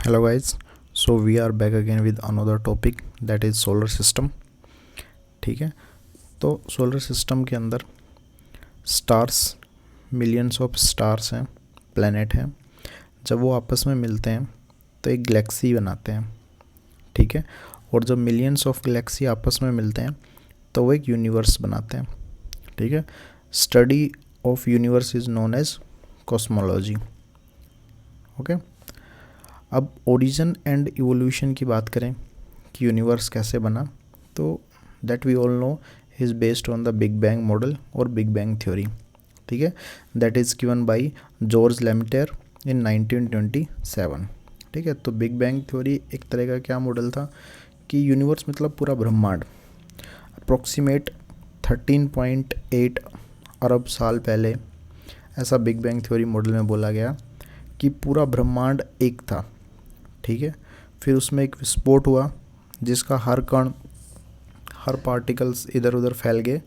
Hello guys, so we are back again with another topic that is solar system. ठीक है, तो solar system के अंदर stars, millions of stars हैं, planet हैं. जब वो आपस में मिलते हैं तो एक गैलेक्सी बनाते हैं. ठीक है, और जब मिलियंस ऑफ गैलेक्सी आपस में मिलते हैं तो वो एक यूनिवर्स बनाते हैं. ठीक है, study of universe is known as cosmology. Okay, अब ओरिजिन एंड इवोल्यूशन की बात करें कि यूनिवर्स कैसे बना, तो that we all know is based on the big bang model और बिग बैंग थ्योरी. ठीक है, that is given by George Lemaitre in 1927. ठीक है, तो बिग बैंग थ्योरी एक तरह का क्या मॉडल था कि यूनिवर्स मतलब पूरा ब्रह्मांड अप्रोक्सीमेट 13.8 अरब साल पहले, ऐसा बिग बैंग थ्योरी मॉडल में बोला गया कि पूरा ब्रह्मांड एक था. ठीक है, फिर उसमें एक विस्फोट हुआ जिसका हर कण, हर पार्टिकल्स इधर उधर फैल गए,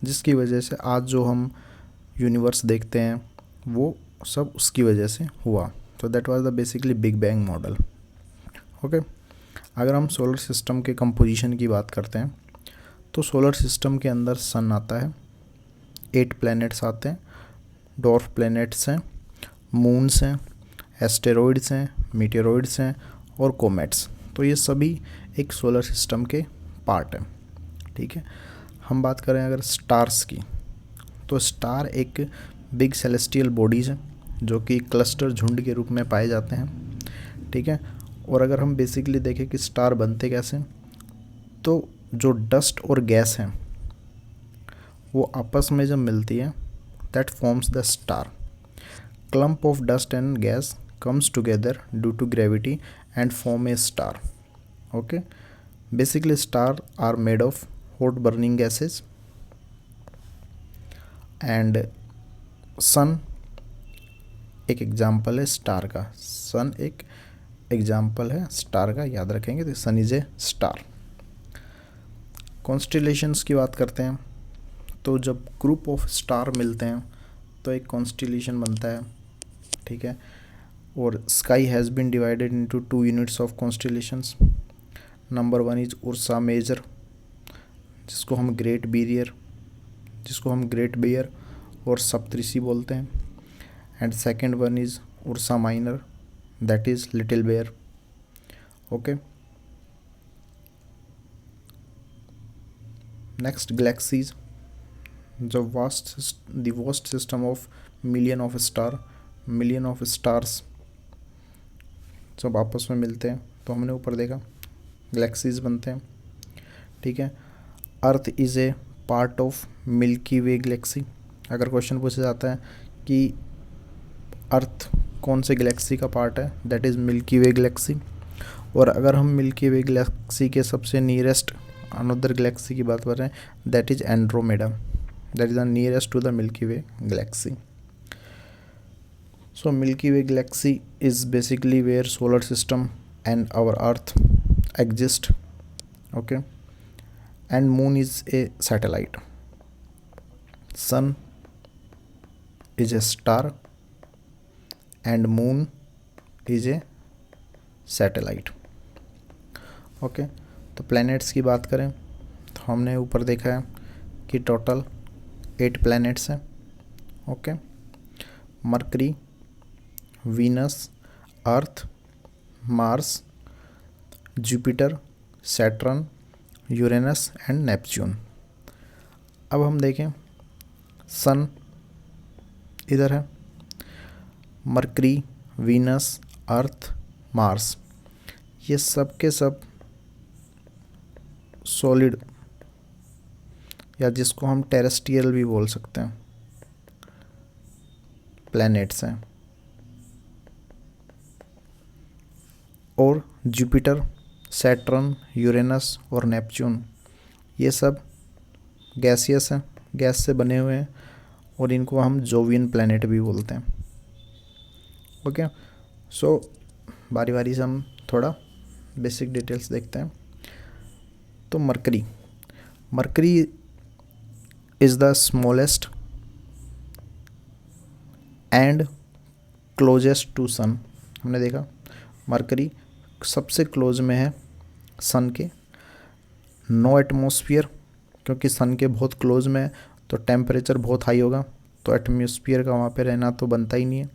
जिसकी वजह से आज जो हम यूनिवर्स देखते हैं वो सब उसकी वजह से हुआ. तो that was the basically big bang model. Okay, अगर हम सोलर सिस्टम के कंपोजिशन की बात करते हैं तो सोलर सिस्टम के अंदर सन आता है, 8 प्लैनेट्स आते हैं, डॉर्फ प्लैनेट्स हैं, मून्स हैं, एस्टेरॉइड्स हैं, मीटेरॉइड्स हैं और कोमेट्स. तो ये सभी एक सोलर सिस्टम के पार्ट हैं. ठीक है, हम बात करें अगर स्टार्स की, तो स्टार एक बिग सेलेस्टियल बॉडीज़ हैं जो कि क्लस्टर झुंड के रूप में पाए जाते हैं. ठीक है, और अगर हम बेसिकली देखें कि स्टार बनते कैसे, तो जो डस्ट और गैस हैं वो आपस में जब मिलती है that forms the star. Clump of dust and gas comes together due to gravity and form a star. Okay, basically star are made of hot burning gases and sun एक example है star का. सन एक example है star का, याद रखेंगे. तो सन is a star. Constellations की बात करते हैं तो जब ग्रुप ऑफ स्टार मिलते हैं तो एक कॉन्स्टिलेशन बनता है. ठीक है, और sky has been divided into 2 units of constellations. Number 1 is Ursa Major, जिसको हम ग्रेट बेयर और सप्तऋषि बोलते हैं. And second one is Ursa Minor, that is little bear. Okay, next galaxies, the vast system of million of stars जब आपस में मिलते हैं तो हमने ऊपर देखा गैलेक्सीज बनते हैं. ठीक है, earth is a part of milky Way Galaxy. अगर क्वेश्चन पूछा जाता है कि अर्थ कौन से गैलेक्सी का पार्ट है, that is milky Way Galaxy. और अगर हम मिल्की वे गैलेक्सी के सबसे नियरेस्ट अनदर गैलेक्सी की बात कर रहे हैं, that is Andromeda, that is the nearest to the Milky Way galaxy. So Milky Way galaxy is basically where solar system and our Earth exist. Okay, and Moon is a satellite. Sun is a star and Moon is a satellite. Okay, तो planets की बात करें तो हमने ऊपर देखा है कि टोटल 8 planets हैं. Okay, mercury, Venus, earth, Mars, Jupiter, Saturn, Uranus and Neptune. अब हम देखें सन इधर है, मरकरी, वीनस, अर्थ, मार्स, ये सब के सब सॉलिड या जिसको हम टेरेस्ट्रियल भी बोल सकते हैं प्लैनेट्स हैं. और जुपिटर, सैटर्न, यूरेनस और नेपच्यून ये सब गैसियस हैं, गैस से बने हुए हैं, और इनको हम जोवियन प्लैनेट भी बोलते हैं. ओके, सो बारी बारी से हम थोड़ा बेसिक डिटेल्स देखते हैं. तो Mercury is the smallest and closest to sun. हमने देखा मरकरी सबसे क्लोज में है सन के, नो एटमॉस्फेयर, क्योंकि सन के बहुत क्लोज में है तो टेम्परेचर बहुत हाई होगा, तो एटमॉस्फेयर का वहाँ पे रहना तो बनता ही नहीं है.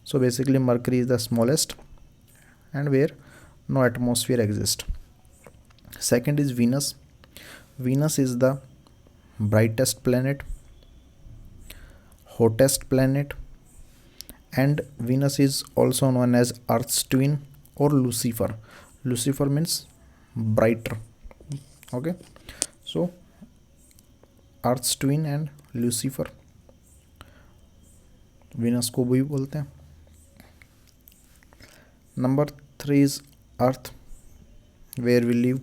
So basically Mercury is the smallest and where no atmosphere exist. Second is Venus. Venus is the brightest planet, hottest planet, and Venus is also known as Earth's twin or Lucifer. Lucifer means brighter. Okay, so Earth's twin and Lucifer, Venus को भी बोलते हैं. Number 3 is Earth, where we live,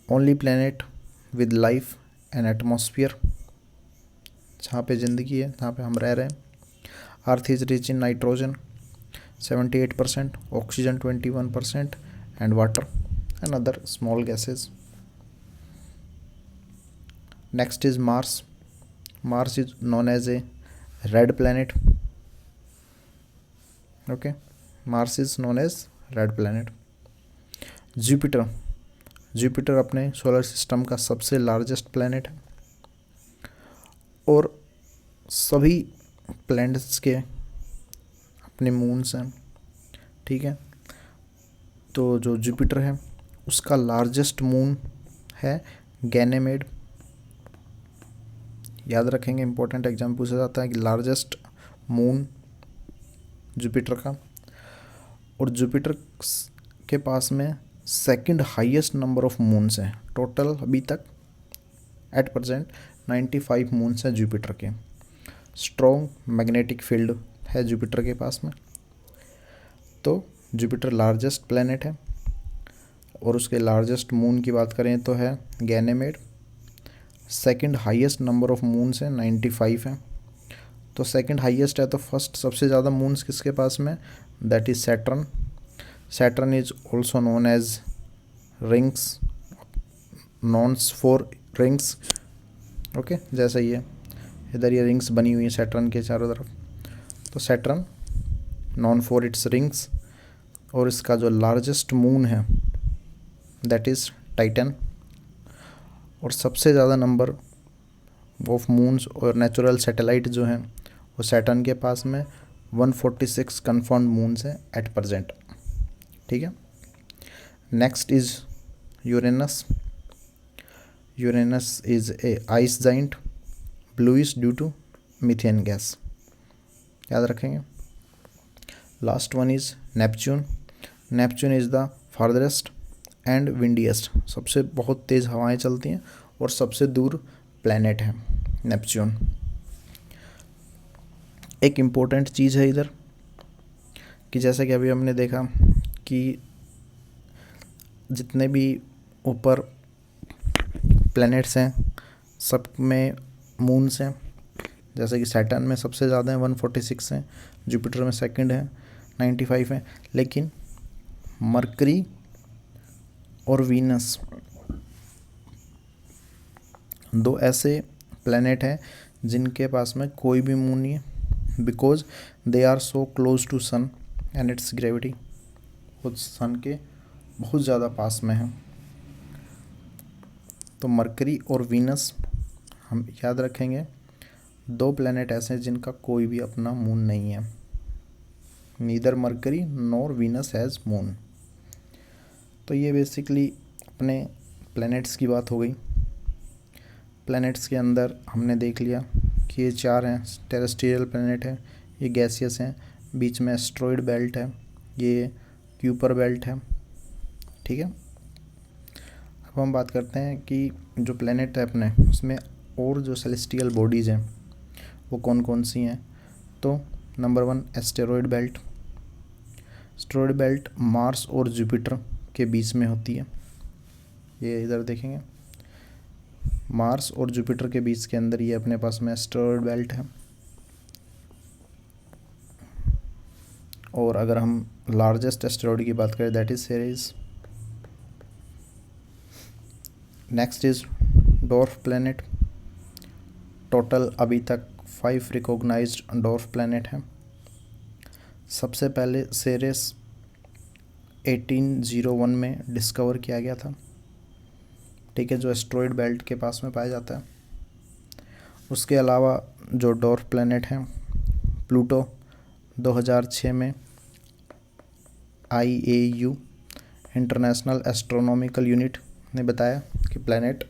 only planet with life N atmosphere, जहाँ पे ज़िंदगी है, जहाँ पे हम रह रहे हैं. Earth is rich in nitrogen 78%, oxygen 21% and water and other small gases. Next is Mars. Mars is known as a red planet. Okay, Mars is known as red planet. Jupiter. Jupiter अपने solar system का सबसे largest planet है और सभी planets के अपने moons हैं. ठीक है, तो जो जुपिटर है उसका लार्जेस्ट मून है गैनेमेड. याद रखेंगे, इंपॉर्टेंट एग्जाम पूछा जाता है कि लार्जेस्ट मून जुपिटर का. और जुपिटर के पास में second highest number of moons हैं. टोटल अभी तक एट प्रेजेंट 95 मून्स हैं जुपिटर के. स्ट्रॉन्ग मैग्नेटिक फील्ड है जुपिटर के पास में. तो जुपिटर लार्जेस्ट प्लैनेट है और उसके लार्जेस्ट मून की बात करें तो है Ganymede. Second highest number of moons हैं 95 हैं. तो सेकंड हाईएस्ट है तो फर्स्ट सबसे ज़्यादा मून्स किसके पास में, that is Saturn. Saturn is also known as rings, nons for rings. Okay, जैसा ही है इधर ये रिंग्स बनी हुई है सैटर्न के चारों तरफ. तो Saturn known for its rings. और इसका जो लार्जेस्ट मून है दैट इज़ टाइटन. और सबसे ज़्यादा नंबर ऑफ मून्स और नेचुरल सैटेलाइट जो हैं वो सैटर्न के पास में 146 कन्फर्म्ड मून्स हैं एट प्रेजेंट. ठीक है. Next is Uranus. Uranus is a ice giant, bluish due to methane gas. याद रखेंगे. Last one is Neptune. Neptune is the farthest and windiest. सबसे बहुत तेज़ हवाएं चलती हैं और सबसे दूर प्लैनेट है नेपच्यून. एक इम्पोर्टेंट चीज़ है इधर कि जैसे कि अभी हमने देखा कि जितने भी ऊपर प्लैनेट्स हैं सब में मून्स हैं. जैसे कि सैटर्न में सबसे ज़्यादा हैं 146 हैं, जुपिटर में सेकंड है 95 हैं. लेकिन मरकरी और वीनस दो ऐसे प्लैनेट हैं जिनके पास में कोई भी मून नहीं है, because they are so close to sun and its gravity. खुद सन के बहुत ज़्यादा पास में है. तो मरकरी और वीनस हम याद रखेंगे, दो प्लैनेट ऐसे हैं जिनका कोई भी अपना मून नहीं है. Neither mercury nor Venus has moon. तो ये बेसिकली अपने प्लैनेट्स की बात हो गई. प्लैनेट्स के अंदर हमने देख लिया कि ये 4 हैं. टेरेस्ट्रियल प्लैनेट है, ये गैसियस हैं, बीच में एस्ट्रॉयड बेल्ट है, ये क्यूपर बेल्ट है. ठीक है. अब हम बात करते हैं कि जो प्लैनेट है अपने उसमें और जो सेलेस्टियल बॉडीज़ हैं वो कौन कौन सी हैं. तो number 1 asteroid belt. Asteroid belt Mars और जुपिटर के बीच में होती है. ये इधर देखेंगे, मार्स और जुपिटर के बीच के अंदर ये अपने पास में एस्टेरॉयड बेल्ट है. और अगर हम लार्जेस्ट एस्टेरॉयड की बात करें that is Ceres. Next is dwarf planet. Total अभी तक 5 रिकॉग्नाइज्ड डॉर्फ प्लैनेट हैं. सबसे पहले सेरेस 1801 में डिस्कवर किया गया था, ठीक है, जो एस्ट्रॉयड बेल्ट के पास में पाया जाता है। उसके अलावा जो डॉर्फ प्लैनेट हैं प्लूटो, 2006 में IAU इंटरनेशनल एस्ट्रोनॉमिकल यूनिट ने बताया कि प्लैनेट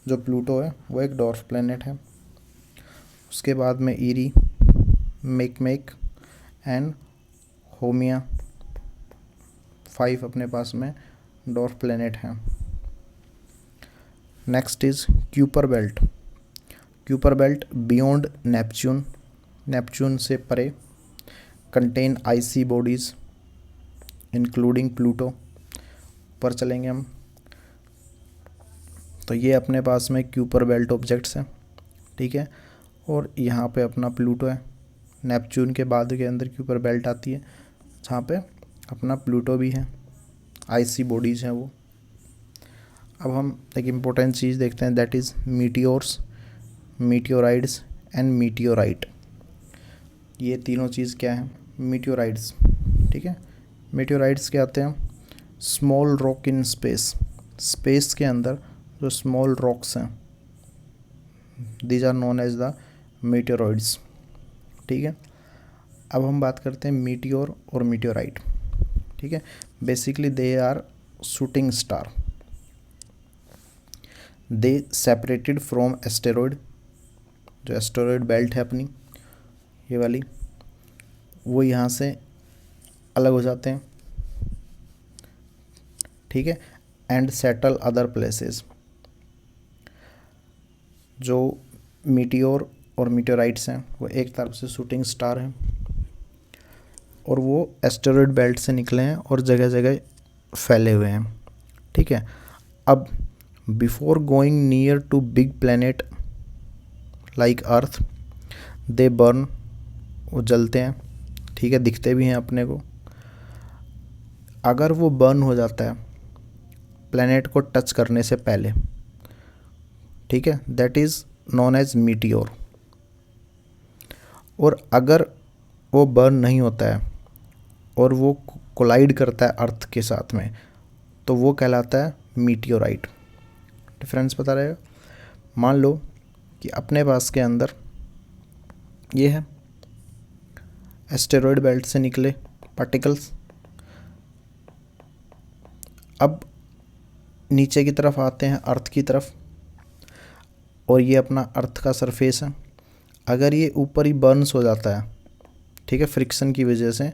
जो प्लूटो है वो एक डॉर्फ प्लैनेट है। उसके बाद में ईरी, मेकमेक एंड होमिया 5 अपने पास में डॉर्फ प्लैनेट हैं। Next is Kuiper belt. Kuiper belt beyond Neptune, Neptune से परे, contain IC bodies including Pluto. ऊपर चलेंगे हम तो ये अपने पास में क्यूपर बेल्ट ऑब्जेक्ट्स हैं, ठीक है, और यहाँ पे अपना प्लूटो है। नेपच्यून के बाद के अंदर क्यूपर बेल्ट आती है जहाँ पे अपना प्लूटो भी है, आईसी बॉडीज़ हैं वो। अब हम एक इम्पोर्टेंट चीज़ देखते हैं, that is meteors, meteoroids and meteorite. ये तीनों चीज़ क्या है? मीटियोराइड्स, ठीक है। मीटियोराइड्स क्या आते हैं? Small rock in space, space के अंदर जो स्मॉल रॉक्स हैं, these are known as the meteoroids, ठीक है। अब हम बात करते हैं मीटियोर और मीटियोराइट, ठीक है। Basically they are shooting star, they separated from asteroid, जो एस्टेरॉयड बेल्ट है अपनी ये वाली, वो यहाँ से अलग हो जाते हैं, ठीक है, एंड सेटल अदर प्लेसेस। जो मीटियोर और मीटियोराइट्स हैं वो एक तरफ से शूटिंग स्टार हैं और वो एस्टेरॉयड बेल्ट से निकले हैं और जगह जगह फैले हुए हैं, ठीक है। अब before going near to big planet like Earth they burn, वो जलते हैं, ठीक है, दिखते भी हैं अपने को। अगर वो बर्न हो जाता है प्लैनेट को टच करने से पहले, ठीक है, that is known as meteor. और अगर वो बर्न नहीं होता है और वो कोलाइड करता है अर्थ के साथ में, तो वो कहलाता है मीटियोराइट। डिफरेंस पता रहेगा। मान लो कि अपने पास के अंदर ये है एस्टेरॉयड बेल्ट से निकले पार्टिकल्स, अब नीचे की तरफ आते हैं अर्थ की तरफ, और ये अपना अर्थ का सरफेस है। अगर ये ऊपर ही बर्न्स हो जाता है, ठीक है, फ्रिक्शन की वजह से,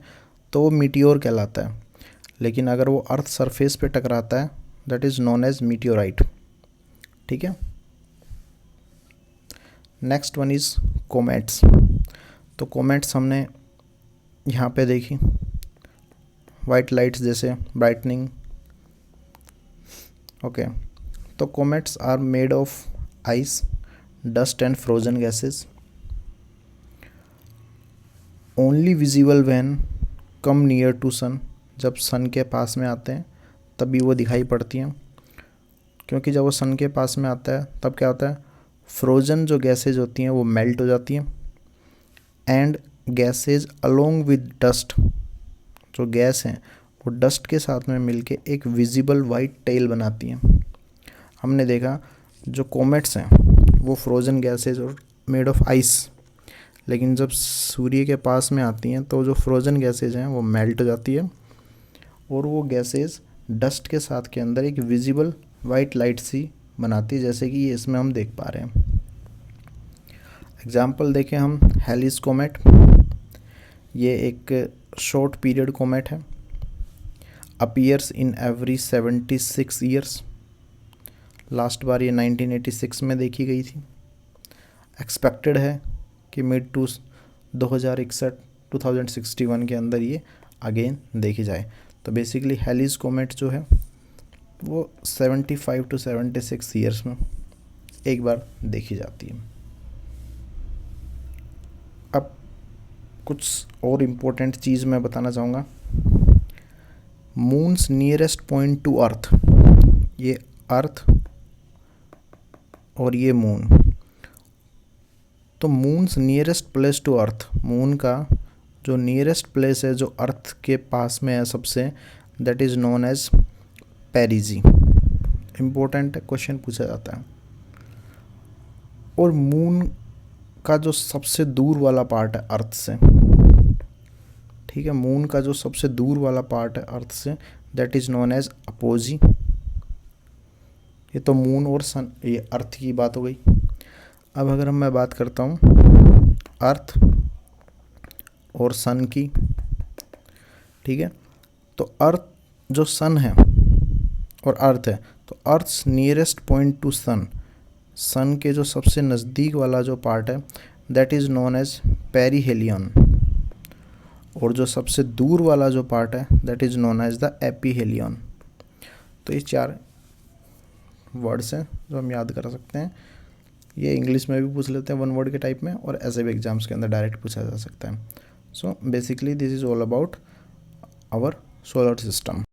तो वो मीटियोर कहलाता है। लेकिन अगर वो अर्थ सरफेस पे टकराता है, that is known as meteorite, ठीक है। Next one is comets. तो कोमेट्स हमने यहाँ पे देखी, वाइट लाइट्स जैसे ब्राइटनिंग, ओके। तो comets are made of ice, dust and frozen gases, only visible when come near to sun. जब सन के पास में आते हैं तभी वो दिखाई पड़ती हैं, क्योंकि जब वो सन के पास में आता है तब क्या होता है, फ्रोजन जो गैसेज होती हैं वो मेल्ट हो जाती हैं, and gases along with dust, जो गैस हैं वो डस्ट के साथ में मिलके एक विजिबल वाइट टेल बनाती हैं। हमने देखा जो कोमेट्स हैं वो फ्रोजन गैसेज और मेड ऑफ आइस, लेकिन जब सूर्य के पास में आती हैं तो जो फ्रोजन गैसेज हैं वो मेल्ट हो जाती है और वो गैसेज डस्ट के साथ के अंदर एक विजिबल वाइट लाइट सी बनाती है, जैसे कि ये इसमें हम देख पा रहे हैं। एग्जाम्पल देखें हम, हेलिस कोमेट, ये एक शॉर्ट पीरियड कोमेट है, appears in every 76 years. Last बार ये 1986 में देखी गई थी। एक्सपेक्टेड है कि मिड टू 2061 के अंदर ये अगेन देखी जाए। तो बेसिकली हेलिस कोमेट जो है वो 75 to 76 ईयर्स में एक बार देखी जाती है। अब कुछ और इम्पोर्टेंट चीज़ मैं बताना चाहूँगा। Moon's nearest point to Earth, ये अर्थ और ये मून, तो moon's nearest place to Earth, moon का जो नियरेस्ट प्लेस है जो अर्थ के पास में है सबसे, that is known as perigee. Important question पूछा जाता है। और मून का जो सबसे दूर वाला पार्ट है अर्थ से, ठीक है, मून का जो सबसे दूर वाला पार्ट है अर्थ से, that is known as apogee. ये तो मून और सन, ये अर्थ की बात हो गई। अब अगर मैं बात करता हूँ अर्थ और सन की, ठीक है, तो अर्थ जो सन है और अर्थ है, तो earth's nearest point to sun, sun के जो सबसे नज़दीक वाला जो पार्ट है that is known as perihelion, और जो सबसे दूर वाला जो पार्ट है that is known as the aphelion. तो ये 4 वर्ड्स हैं जो हम याद कर सकते हैं। ये इंग्लिश में भी पूछ लेते हैं 1 वर्ड के टाइप में, और ऐसे भी एग्जाम्स के अंदर डायरेक्ट पूछा जा सकता है। So basically this is all about our solar system.